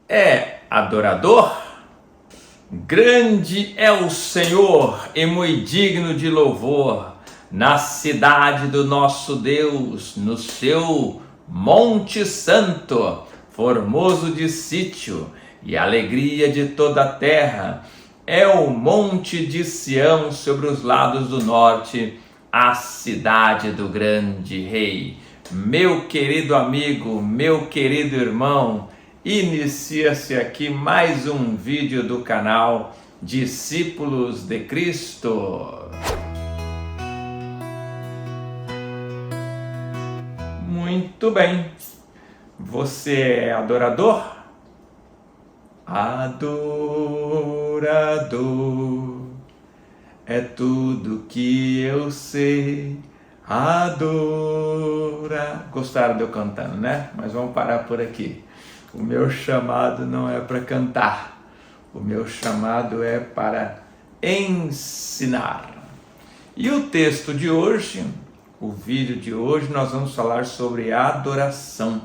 é adorador? Grande é o Senhor e muito digno de louvor na cidade do nosso Deus, no seu Monte Santo, formoso de sítio e alegria de toda a terra. É o Monte de Sião sobre os lados do norte, a cidade do grande rei. Meu querido amigo, meu querido irmão, inicia-se aqui mais um vídeo do canal Discípulos de Cristo. Muito bem, você é adorador? Adorador é tudo que eu sei. Gostaram de eu cantando, né? Mas vamos parar por aqui. O meu chamado não é para cantar. O meu chamado é para ensinar. E o texto de hoje, o vídeo de hoje, nós vamos falar sobre adoração.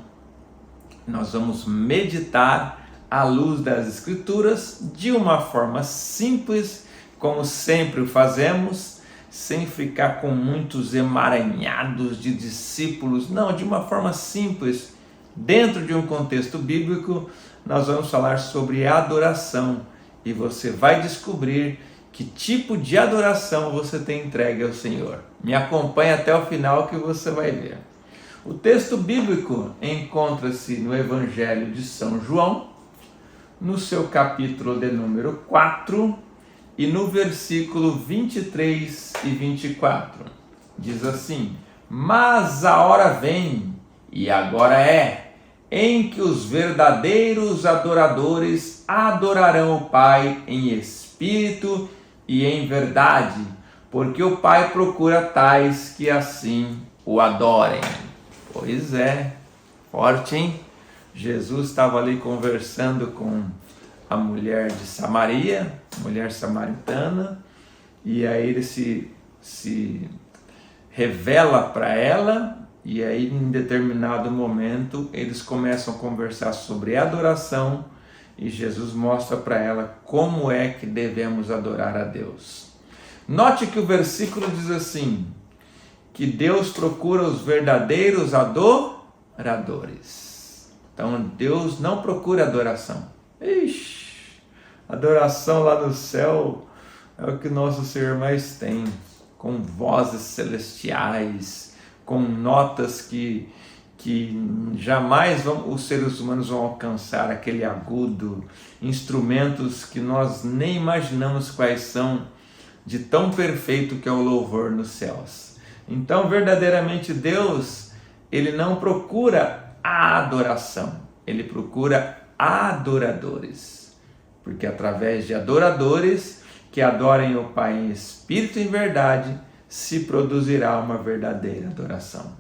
Nós vamos meditar à luz das Escrituras de uma forma simples, como sempre o fazemos, sem ficar com muitos emaranhados de discípulos, não, de uma forma simples, dentro de um contexto bíblico. Nós vamos falar sobre adoração e você vai descobrir que tipo de adoração você tem entregue ao Senhor. Me acompanhe até o final que você vai ver. O texto bíblico encontra-se no Evangelho de São João, no seu capítulo de número 4, e no versículo 23 e 24, diz assim: mas a hora vem, e agora é, em que os verdadeiros adoradores adorarão o Pai em espírito e em verdade, porque o Pai procura tais que assim o adorem. Pois é, forte, hein? Jesus estava ali conversando com a mulher de Samaria, mulher samaritana, e aí ele se revela para ela, e aí em determinado momento eles começam a conversar sobre adoração, e Jesus mostra para ela como é que devemos adorar a Deus. Note que o versículo diz assim, que Deus procura os verdadeiros adoradores. Então Deus não procura adoração. Adoração lá no céu é o que nosso Senhor mais tem, com vozes celestiais, com notas que jamais os seres humanos vão alcançar, aquele agudo, instrumentos que nós nem imaginamos quais são, de tão perfeito que é o louvor nos céus. Então, verdadeiramente Deus, Ele não procura a adoração, Ele procura adoradores. Porque através de adoradores que adorem o Pai em espírito e em verdade, se produzirá uma verdadeira adoração.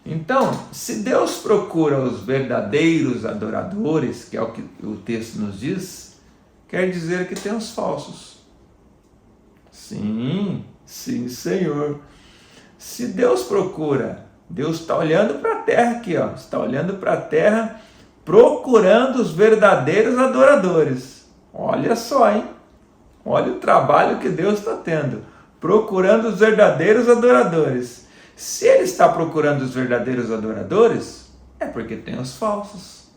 Então, se Deus procura os verdadeiros adoradores, que é o que o texto nos diz, quer dizer que tem os falsos. Sim, Senhor. Se Deus procura, Deus está olhando para a terra aqui, ó, está olhando para a terra, procurando os verdadeiros adoradores. Olha só, hein? Olha o trabalho que Deus está tendo, procurando os verdadeiros adoradores. Se Ele está procurando os verdadeiros adoradores, é porque tem os falsos.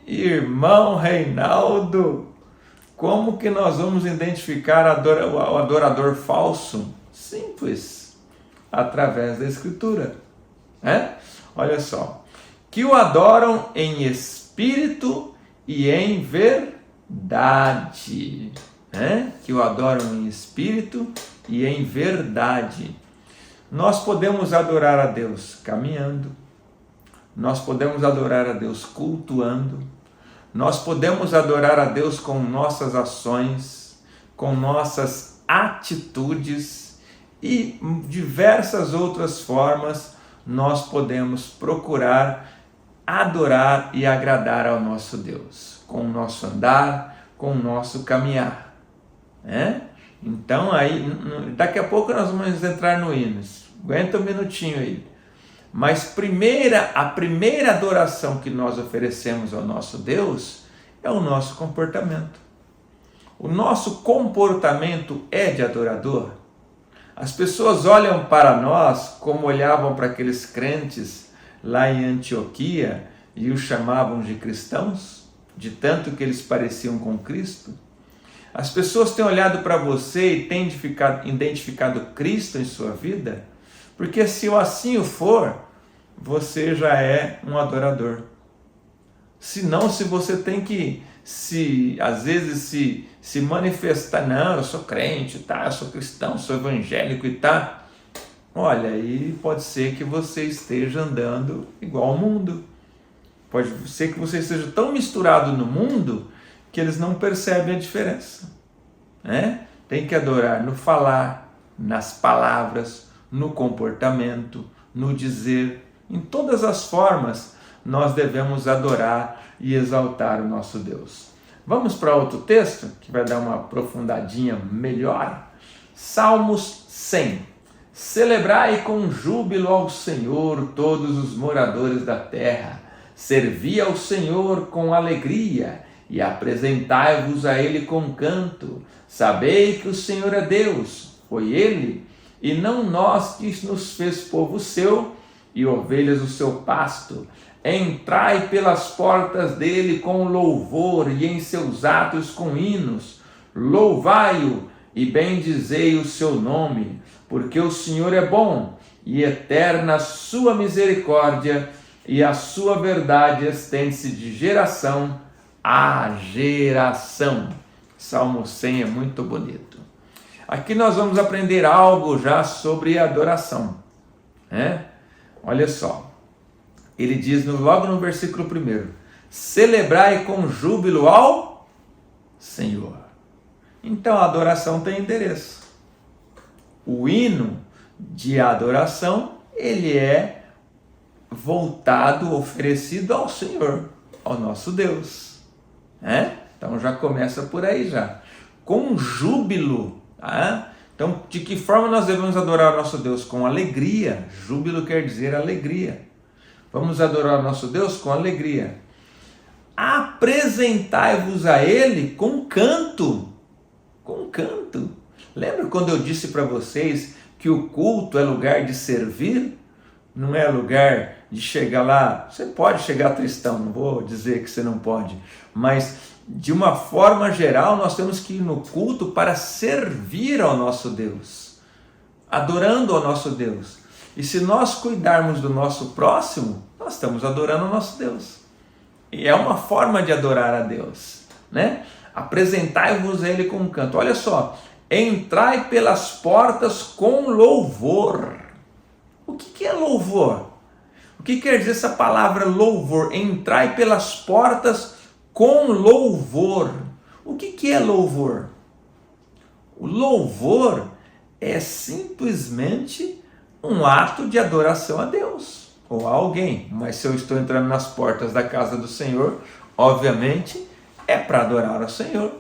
Irmão Reinaldo, como que nós vamos identificar o adorador falso? Simples, através da Escritura. Olha só, que o adoram em espírito e em verdade. Que o adoram em espírito e em verdade. Nós podemos adorar a Deus caminhando, nós podemos adorar a Deus cultuando, nós podemos adorar a Deus com nossas ações, com nossas atitudes e diversas outras formas nós podemos procurar adorar e agradar ao nosso Deus, com o nosso andar, com o nosso caminhar. Então aí, daqui a pouco nós vamos entrar no hinos. Aguenta um minutinho aí. Mas a primeira adoração que nós oferecemos ao nosso Deus é o nosso comportamento. O nosso comportamento é de adorador. As pessoas olham para nós como olhavam para aqueles crentes lá em Antioquia e os chamavam de cristãos, de tanto que eles pareciam com Cristo. As pessoas têm olhado para você e têm identificado Cristo em sua vida, porque se assim o for, você já é um adorador. Se não, se você tem que às vezes se manifestar, não, eu sou crente, tá? Eu sou cristão, sou evangélico e tá. Olha, aí pode ser que você esteja andando igual ao mundo. Pode ser que você esteja tão misturado no mundo que eles não percebem a diferença, né? Tem que adorar no falar, nas palavras, no comportamento, no dizer. Em todas as formas nós devemos adorar e exaltar o nosso Deus. Vamos para outro texto que vai dar uma aprofundadinha melhor. Salmos 100. Celebrai com júbilo ao Senhor todos os moradores da terra. Servi ao Senhor com alegria e apresentai-vos a Ele com canto. Sabei que o Senhor é Deus, foi Ele, e não nós que nos fez povo seu e ovelhas do seu pasto. Entrai pelas portas dele com louvor e em seus atos com hinos. Louvai-o e bendizei o seu nome, porque o Senhor é bom e eterna a sua misericórdia e a sua verdade estende-se de geração a geração. Salmo 100 é muito bonito. Aqui nós vamos aprender algo já sobre adoração, né? Olha só. Ele diz logo no versículo 1, celebrai com júbilo ao Senhor. Então a adoração tem endereço. O hino de adoração, ele é voltado, oferecido ao Senhor, ao nosso Deus, né? Então já começa por aí já. Com júbilo, tá? Então de que forma nós devemos adorar o nosso Deus? Com alegria. Júbilo quer dizer alegria. Vamos adorar o nosso Deus com alegria. Apresentai-vos a Ele com canto. Com canto. Lembra quando eu disse para vocês que o culto é lugar de servir? Não é lugar de chegar lá. Você pode chegar tristão, não vou dizer que você não pode. Mas de uma forma geral nós temos que ir no culto para servir ao nosso Deus. Adorando ao nosso Deus. E se nós cuidarmos do nosso próximo, nós estamos adorando o nosso Deus. E é uma forma de adorar a Deus, né? Apresentai-vos a Ele com canto. Olha só, entrai pelas portas com louvor. O que é louvor? O que quer dizer essa palavra louvor? Entrai pelas portas com louvor. O que é louvor? O louvor é simplesmente um ato de adoração a Deus ou a alguém. Mas se eu estou entrando nas portas da casa do Senhor, obviamente é para adorar ao Senhor.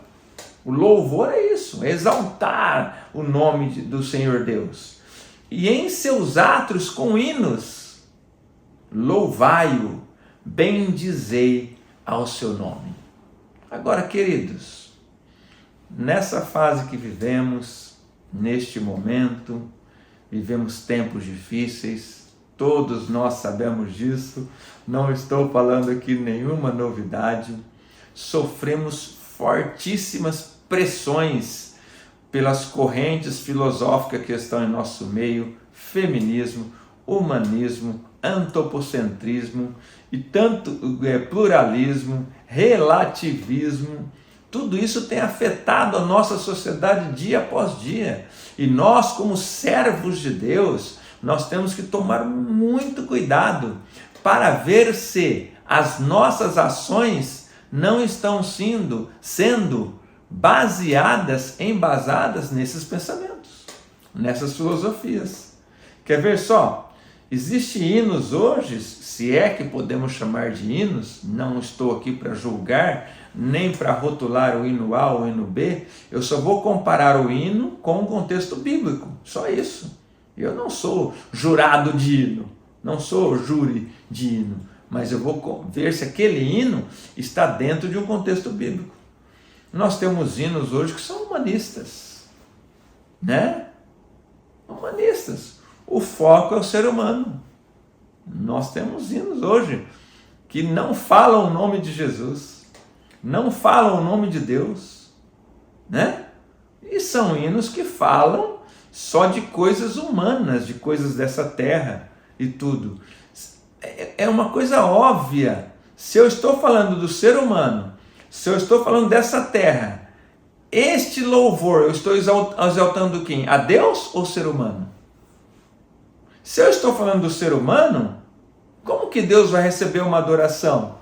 O louvor é isso, é exaltar o nome do Senhor Deus. E em seus atos com hinos, louvai-o, bendizei ao seu nome. Agora, queridos, nessa fase que vivemos, neste momento, vivemos tempos difíceis, todos nós sabemos disso, não estou falando aqui nenhuma novidade. Sofremos fortíssimas pressões pelas correntes filosóficas que estão em nosso meio, feminismo, humanismo, antropocentrismo e tanto pluralismo, relativismo. Tudo isso tem afetado a nossa sociedade dia após dia. E nós, como servos de Deus, nós temos que tomar muito cuidado para ver se as nossas ações não estão sendo embasadas nesses pensamentos, nessas filosofias. Quer ver só? Existem hinos hoje, se é que podemos chamar de hinos, não estou aqui para julgar, nem para rotular o hino A ou o hino B, eu só vou comparar o hino com o contexto bíblico, só isso. Eu não sou jurado de hino, Não sou júri de hino, mas eu vou ver se aquele hino está dentro de um contexto bíblico. Nós temos hinos hoje que são humanistas, né? Humanistas. O foco é o ser humano. Nós temos hinos hoje que não falam o nome de Jesus, não falam o nome de Deus, né? E são hinos que falam só de coisas humanas, de coisas dessa terra e tudo. É uma coisa óbvia. Se eu estou falando do ser humano, se eu estou falando dessa terra, este louvor, eu estou exaltando quem? A Deus ou o ser humano? Se eu estou falando do ser humano, como que Deus vai receber uma adoração?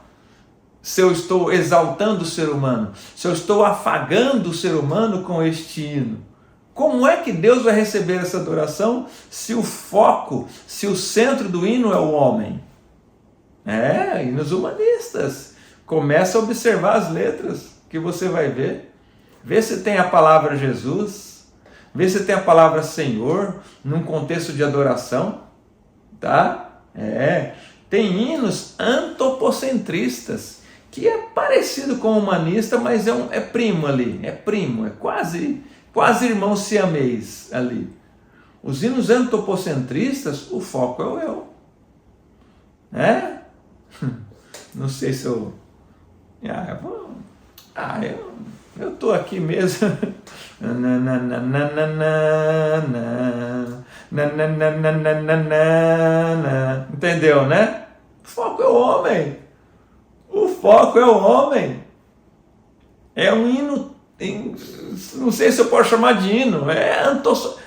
Se eu estou exaltando o ser humano, se eu estou afagando o ser humano com este hino, como é que Deus vai receber essa adoração se o foco, se o centro do hino é o homem? Hinos humanistas. Começa a observar as letras que você vai ver. Vê se tem a palavra Jesus, vê se tem a palavra Senhor num contexto de adoração, tá? Tem hinos antropocentristas, que é parecido com o humanista, mas é primo ali, é quase irmão siamês ali. Os hinos antropocentristas, o foco é o eu. Não sei se eu... eu estou aqui mesmo. Entendeu, né? O foco é o homem. O foco é o homem. É um hino, não sei se eu posso chamar de hino, é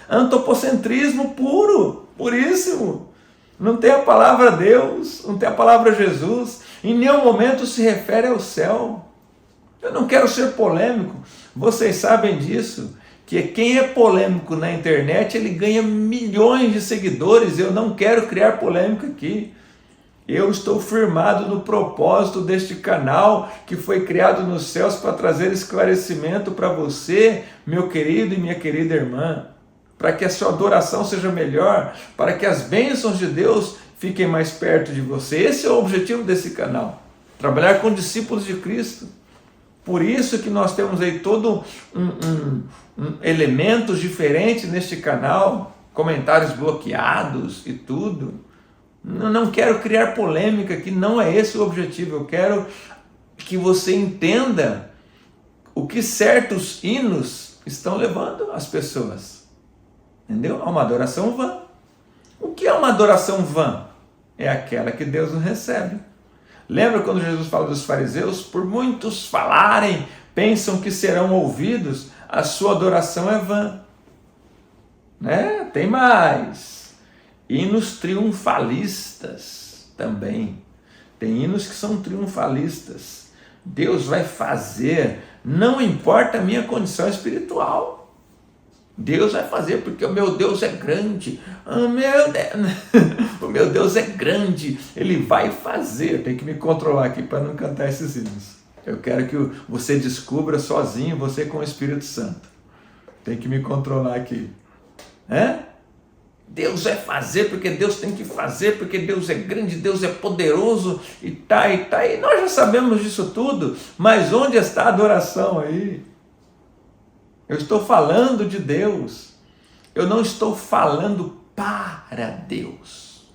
antropocentrismo puro, puríssimo. Não tem a palavra Deus, não tem a palavra Jesus, em nenhum momento se refere ao céu. Eu não quero ser polêmico, vocês sabem disso, que quem é polêmico na internet, ele ganha milhões de seguidores. Eu não quero criar polêmica aqui. Eu estou firmado no propósito deste canal, que foi criado nos céus para trazer esclarecimento para você, meu querido e minha querida irmã, para que a sua adoração seja melhor, para que as bênçãos de Deus fiquem mais perto de você. Esse é o objetivo desse canal, trabalhar com discípulos de Cristo. Por isso que nós temos aí todo elementos diferentes neste canal, comentários bloqueados e tudo. Não quero criar polêmica aqui, não é esse o objetivo. Eu quero que você entenda o que certos hinos estão levando as pessoas. Entendeu? É uma adoração vã. O que é uma adoração vã? É aquela que Deus não recebe. Lembra quando Jesus fala dos fariseus? Por muitos falarem, pensam que serão ouvidos, a sua adoração é vã. Tem mais. Hinos triunfalistas também. Tem hinos que são triunfalistas. Deus vai fazer, não importa a minha condição espiritual. Deus vai fazer porque o meu Deus é grande. O meu Deus é grande. Ele vai fazer. Eu tenho que me controlar aqui para não cantar esses hinos. Eu quero que você descubra sozinho, você com o Espírito Santo. Tem que me controlar aqui. Deus vai fazer porque Deus tem que fazer, porque Deus é grande, Deus é poderoso e tá. E nós já sabemos disso tudo, mas onde está a adoração aí? Eu estou falando de Deus, eu não estou falando para Deus.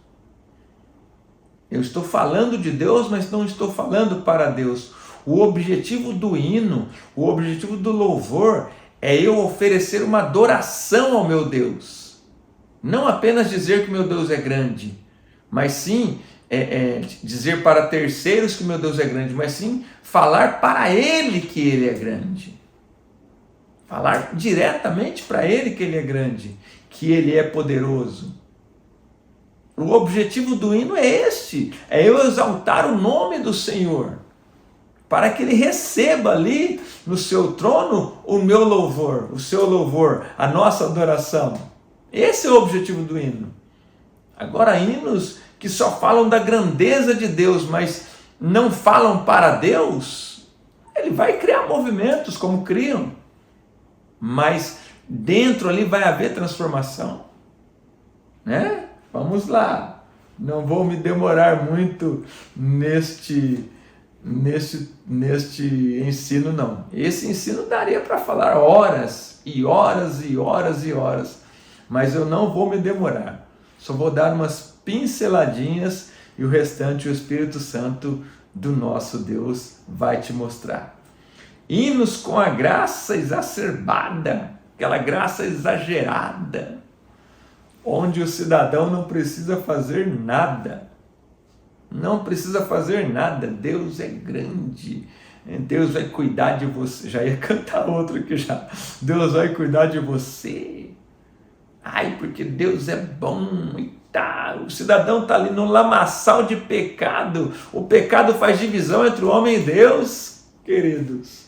Eu estou falando de Deus, mas não estou falando para Deus. O objetivo do hino, o objetivo do louvor é eu oferecer uma adoração ao meu Deus. Não apenas dizer que meu Deus é grande, mas sim dizer para terceiros que meu Deus é grande, mas sim falar para Ele que Ele é grande. Falar diretamente para Ele que Ele é grande, que Ele é poderoso. O objetivo do hino é este, é eu exaltar o nome do Senhor, para que Ele receba ali no seu trono o meu louvor, o seu louvor, a nossa adoração. Esse é o objetivo do hino. Agora, hinos que só falam da grandeza de Deus, mas não falam para Deus, ele vai criar movimentos como criam, mas dentro ali vai haver transformação. Vamos lá. Não vou me demorar muito neste ensino, não. Esse ensino daria para falar horas e horas e horas e horas, mas eu não vou me demorar. Só vou dar umas pinceladinhas e o restante o Espírito Santo do nosso Deus vai te mostrar. Hinos com a graça exacerbada, aquela graça exagerada, onde o cidadão não precisa fazer nada. Não precisa fazer nada. Deus é grande. Deus vai cuidar de você. Já ia cantar outro aqui já. Deus vai cuidar de você. Ai, porque Deus é bom e tá. O cidadão está ali no lamaçal de pecado. O pecado faz divisão entre o homem e Deus, queridos.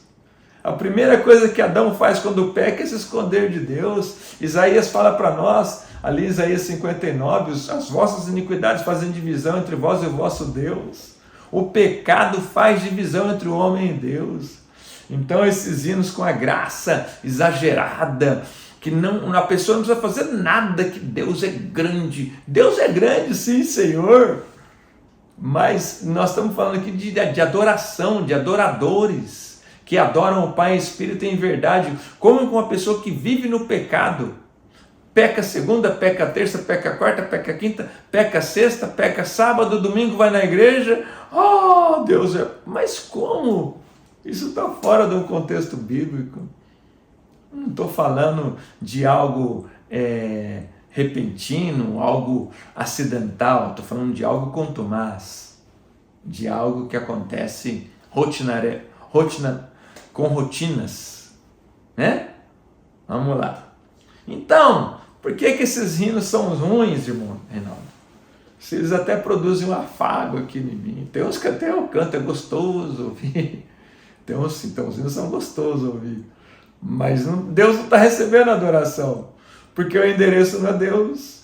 A primeira coisa que Adão faz quando peca é se esconder de Deus. Isaías fala para nós, ali Isaías 59, as vossas iniquidades fazem divisão entre vós e o vosso Deus. O pecado faz divisão entre o homem e Deus. Então esses hinos com a graça exagerada, que não, a pessoa não precisa fazer nada, que Deus é grande. Deus é grande, sim, Senhor. Mas nós estamos falando aqui de adoração, de adoradores, que adoram o Pai em espírito e em verdade, como com uma pessoa que vive no pecado. Peca segunda, peca terça, peca quarta, peca quinta, peca sexta, peca sábado, domingo vai na igreja. Oh, Deus é... Mas como? Isso está fora de um contexto bíblico. Não estou falando de algo repentino, algo acidental. Estou falando de algo contumaz, de algo que acontece com rotinas, né? Vamos lá. Então, por que esses hinos são ruins, irmão Reinaldo? Eles até produzem um afago aqui em mim. Tem uns que até eu canto, é gostoso ouvir. Então os hinos são gostosos ouvir. Mas Deus não está recebendo adoração, porque o endereço não é Deus.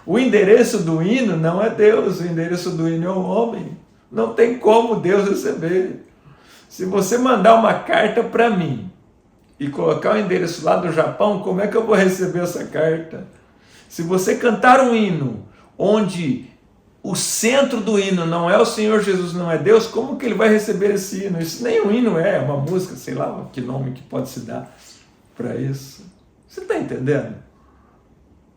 O endereço do hino não é Deus, o endereço do hino é o homem. Não tem como Deus receber. Se você mandar uma carta para mim e colocar o endereço lá do Japão, como é que eu vou receber essa carta? Se você cantar um hino onde o centro do hino não é o Senhor Jesus, não é Deus, como que ele vai receber esse hino? Isso nem um hino é uma música, sei lá que nome que pode se dar para isso. Você está entendendo?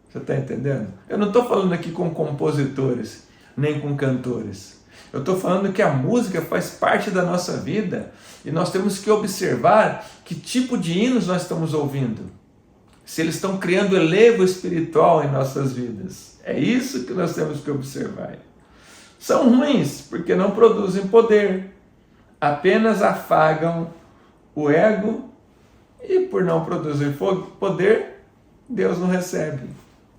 Você está entendendo? Eu não estou falando aqui com compositores, nem com cantores. Eu estou falando que a música faz parte da nossa vida e nós temos que observar que tipo de hinos nós estamos ouvindo. Se eles estão criando elevo espiritual em nossas vidas. É isso que nós temos que observar. São ruins porque não produzem poder, apenas afagam o ego e por não produzir poder, Deus não recebe.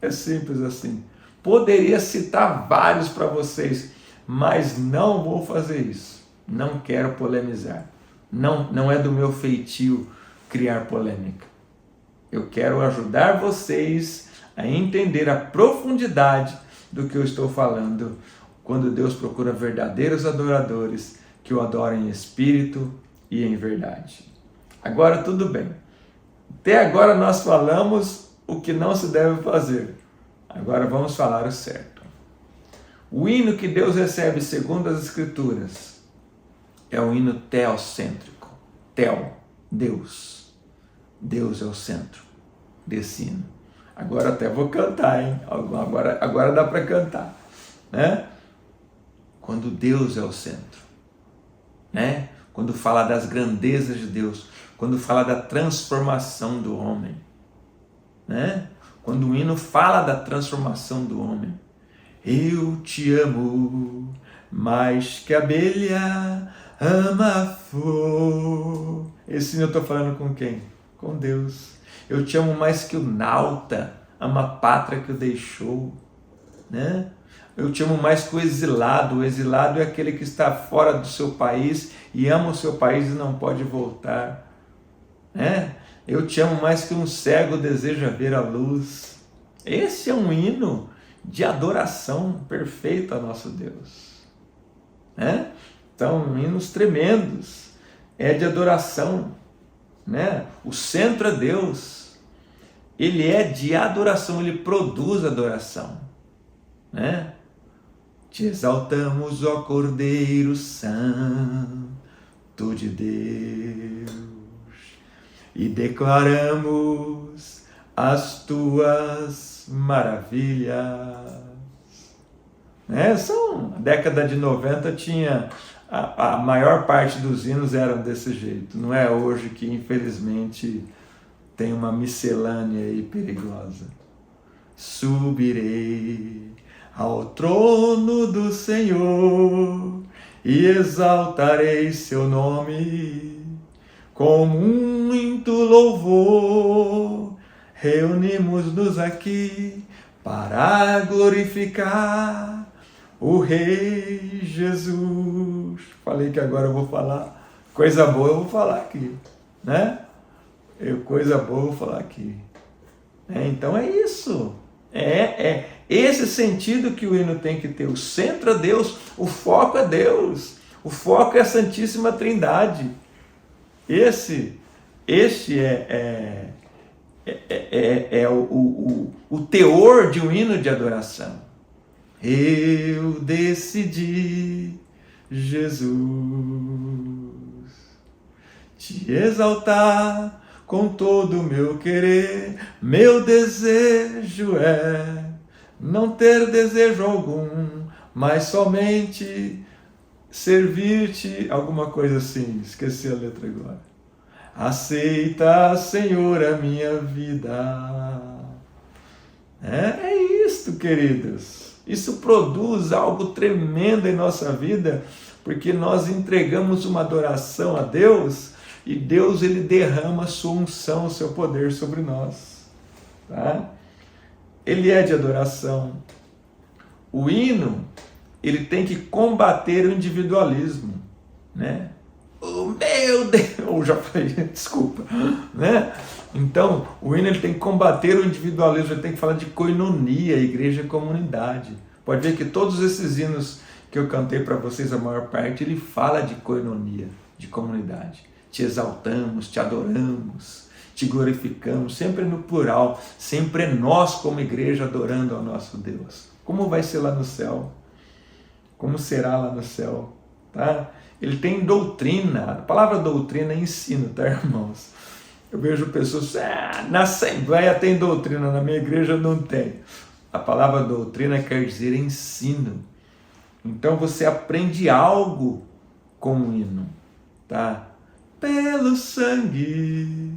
É simples assim. Poderia citar vários para vocês, mas não vou fazer isso. Não quero polemizar. Não é do meu feitio criar polêmica. Eu quero ajudar vocês a entender a profundidade do que eu estou falando quando Deus procura verdadeiros adoradores que o adorem em espírito e em verdade. Agora tudo bem. Até agora nós falamos o que não se deve fazer. Agora vamos falar o certo. O hino que Deus recebe segundo as Escrituras é um hino teocêntrico. Deus. Deus é o centro desse hino. Agora até vou cantar, hein? Agora dá para cantar, né? Quando Deus é o centro, né? Quando fala das grandezas de Deus, quando fala da transformação do homem, né? Quando o hino fala da transformação do homem. Eu te amo mais que a abelha ama a flor. Esse hino eu estou falando com quem? Com Deus. Eu te amo mais que o nauta ama a pátria que o deixou, né? Eu te amo mais que o exilado. O exilado é aquele que está fora do seu país e ama o seu país e não pode voltar, né? Eu te amo mais que um cego deseja ver a luz. Esse é um hino de adoração perfeito a nosso Deus, né? Então, hinos tremendos, é de adoração, né? O centro é Deus, ele é de adoração, ele produz adoração, né? te exaltamos, ó Cordeiro Santo de Deus, e declaramos as tuas maravilhas. A década de 90 tinha a maior parte dos hinos eram desse jeito. Não é hoje que, infelizmente, tem uma miscelânea aí perigosa. Subirei ao trono do Senhor e exaltarei seu nome. Com muito louvor, reunimos-nos aqui para glorificar o Rei Jesus. Falei que agora eu vou falar coisa boa, eu vou falar aqui, né? Coisa boa eu vou falar aqui. Então é isso. É esse sentido que o hino tem que ter. O centro é Deus, o foco é Deus, o foco é a Santíssima Trindade. Este é o teor de um hino de adoração. Eu decidi, Jesus, te exaltar com todo o meu querer. Meu desejo é não ter desejo algum, mas somente servir-te, alguma coisa assim, esqueci a letra agora. Aceita, Senhor, a minha vida. É isto, queridos. Isso produz algo tremendo em nossa vida, porque nós entregamos uma adoração a Deus e Deus ele derrama a sua unção, o seu poder sobre nós. Tá? Ele é de adoração. O hino, ele tem que combater o individualismo, né? Oh, meu Deus, eu já falei, desculpa, né? Então, o hino ele tem que combater o individualismo, ele tem que falar de koinonia, igreja e comunidade. Pode ver que todos esses hinos que eu cantei para vocês, a maior parte, ele fala de koinonia, de comunidade. Te exaltamos, te adoramos, te glorificamos, sempre no plural, sempre nós como igreja adorando ao nosso Deus. Como vai ser lá no céu? Como será lá no céu? Tá? Ele tem doutrina, a palavra doutrina é ensino, tá, irmãos? Eu vejo pessoas, na Assembleia tem doutrina, na minha igreja não tem. A palavra doutrina quer dizer ensino. Então você aprende algo com o hino, tá? Pelo sangue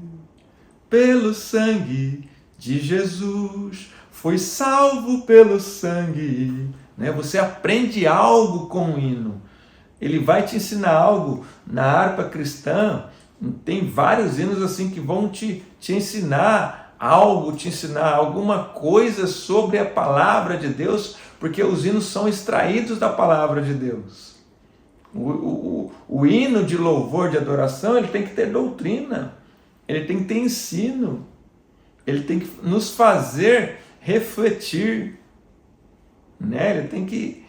de Jesus, foi salvo pelo sangue, né? Você aprende algo com o hino. Ele vai te ensinar algo. Na harpa cristã, tem vários hinos assim que vão te ensinar algo, te ensinar alguma coisa sobre a palavra de Deus, porque os hinos são extraídos da palavra de Deus. O hino de louvor, de adoração, ele tem que ter doutrina, ele tem que ter ensino, ele tem que nos fazer refletir, né? Ele tem que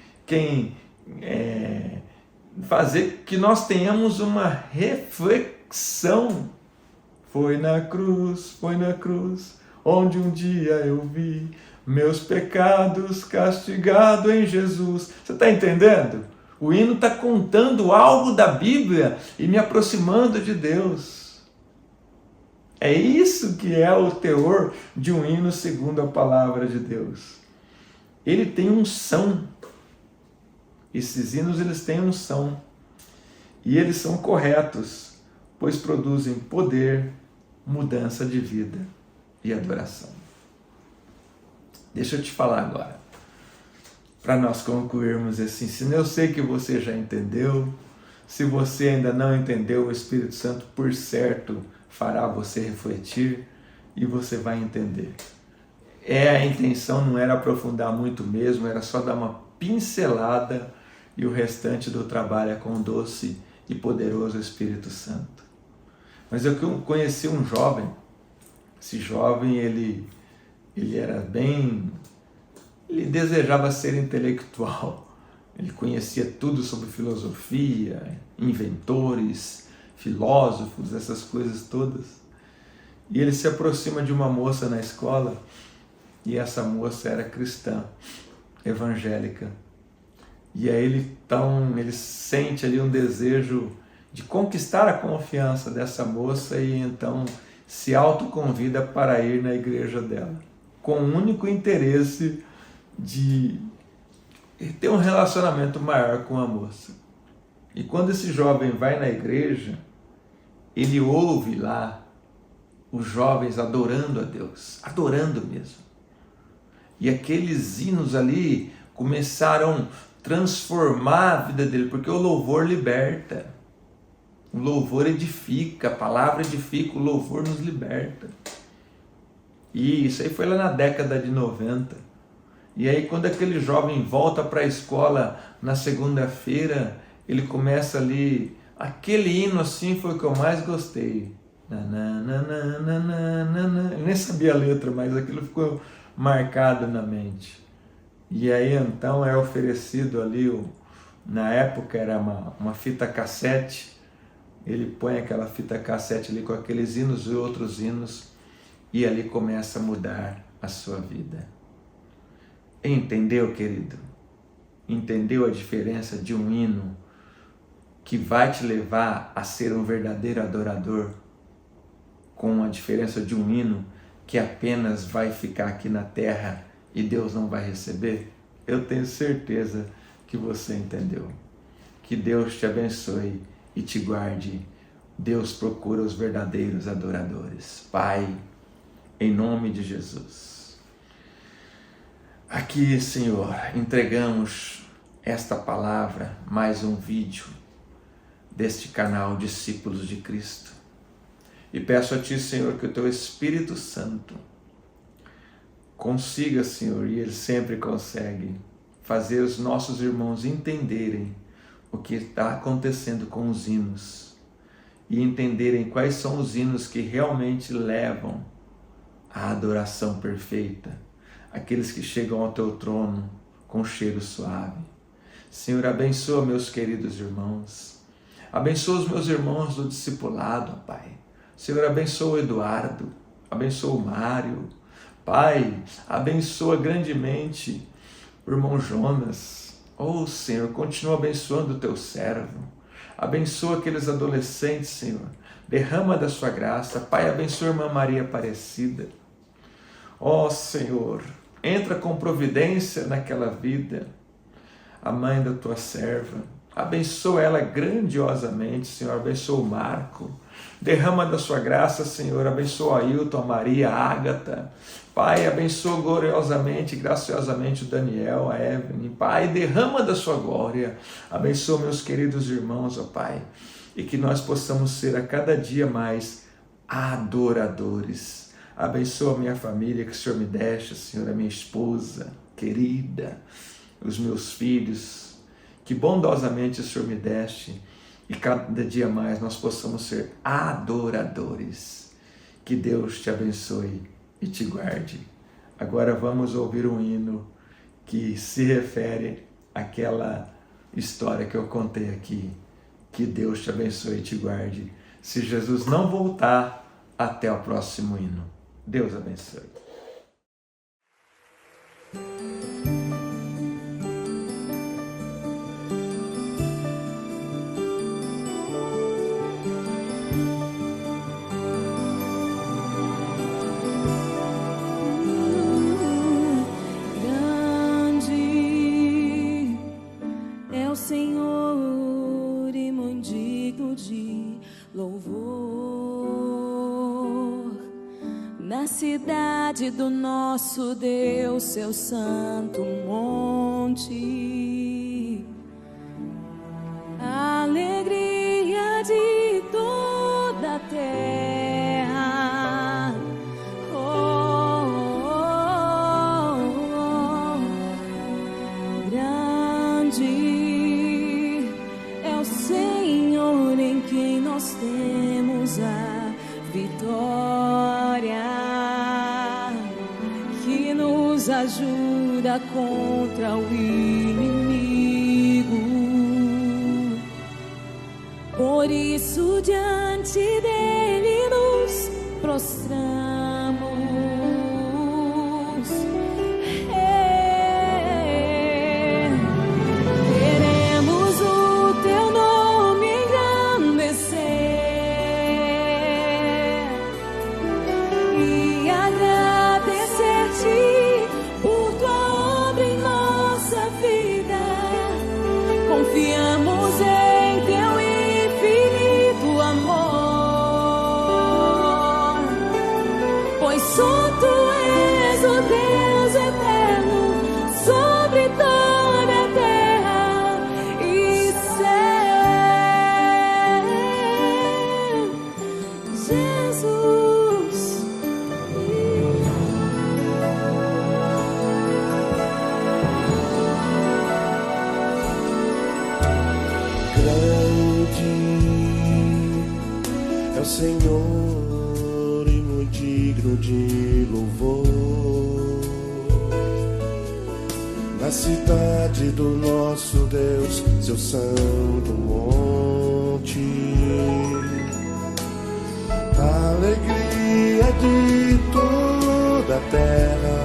fazer que nós tenhamos uma reflexão. Foi na cruz, onde um dia eu vi meus pecados castigados em Jesus. Você está entendendo? O hino está contando algo da Bíblia e me aproximando de Deus. É isso que é o teor de um hino segundo a palavra de Deus. Ele tem unção. Esses hinos eles têm unção. E eles são corretos, pois produzem poder, mudança de vida e adoração. Deixa eu te falar agora, para nós concluirmos esse ensino. Eu sei que você já entendeu. Se você ainda não entendeu, o Espírito Santo, por certo, fará você refletir e você vai entender. A intenção não era aprofundar muito mesmo, era só dar uma pincelada e o restante do trabalho é com o doce e poderoso Espírito Santo. Mas eu conheci um jovem. Esse jovem, ele era bem... Ele desejava ser intelectual. Ele conhecia tudo sobre filosofia, inventores, filósofos, essas coisas todas. E ele se aproxima de uma moça na escola, e essa moça era cristã, evangélica. E aí ele sente ali um desejo de conquistar a confiança dessa moça e então se autoconvida para ir na igreja dela, com o único interesse de ter um relacionamento maior com a moça. E quando esse jovem vai na igreja, ele ouve lá os jovens adorando a Deus, adorando mesmo. E aqueles hinos ali começaram a transformar a vida dele, porque o louvor liberta, o louvor edifica, a palavra edifica, o louvor nos liberta. E isso aí foi lá na década de 90. E aí quando aquele jovem volta para a escola na segunda-feira, ele começa ali, aquele hino assim foi o que eu mais gostei. Eu nem sabia a letra, mas aquilo ficou marcado na mente. E aí então é oferecido ali, na época era uma fita cassete, ele põe aquela fita cassete ali com aqueles hinos e outros hinos, e ali começa a mudar a sua vida. Entendeu, querido? Entendeu a diferença de um hino que vai te levar a ser um verdadeiro adorador, com a diferença de um hino que apenas vai ficar aqui na terra e Deus não vai receber? Eu tenho certeza que você entendeu. Que Deus te abençoe e te guarde. Deus procura os verdadeiros adoradores. Pai, em nome de Jesus. Aqui, Senhor, entregamos esta palavra, mais um vídeo deste canal Discípulos de Cristo. E peço a Ti, Senhor, que o Teu Espírito Santo consiga, Senhor, e Ele sempre consegue, fazer os nossos irmãos entenderem o que está acontecendo com os hinos e entenderem quais são os hinos que realmente levam à adoração perfeita, aqueles que chegam ao Teu trono com cheiro suave. Senhor, abençoa meus queridos irmãos, abençoa os meus irmãos do discipulado, Pai. Senhor, abençoa o Eduardo, abençoa o Mário, Pai, abençoa grandemente o irmão Jonas. Oh, Senhor, continua abençoando o Teu servo, abençoa aqueles adolescentes, Senhor, derrama da Sua graça, Pai, abençoa a irmã Maria Aparecida. Oh, Senhor, entra com providência naquela vida, a mãe da Tua serva, abençoa ela grandiosamente, Senhor, abençoa o Marco, derrama da Sua graça, Senhor, abençoa a Ailton, a Maria, a Ágata, Pai, abençoa gloriosamente, graciosamente o Daniel, a Evelyn, Pai, derrama da Sua glória, abençoa meus queridos irmãos, ó Pai, e que nós possamos ser a cada dia mais adoradores. Abençoa a minha família que o Senhor me deixa, Senhor, a minha esposa querida, os meus filhos, que bondosamente o Senhor me deste, e cada dia mais nós possamos ser adoradores. Que Deus te abençoe e te guarde. Agora vamos ouvir um hino que se refere àquela história que eu contei aqui. Que Deus te abençoe e te guarde. Se Jesus não voltar, até o próximo hino. Deus abençoe. Senhor e muito digno de louvor, na cidade do nosso Deus, seu santo monte, a alegria de toda a terra. Grande nós temos a vitória, que nos ajuda contra o inimigo. Por isso diante dele nos prostramos. Senhor e muito digno de louvor. Na cidade do nosso Deus, seu santo monte, a alegria de toda a terra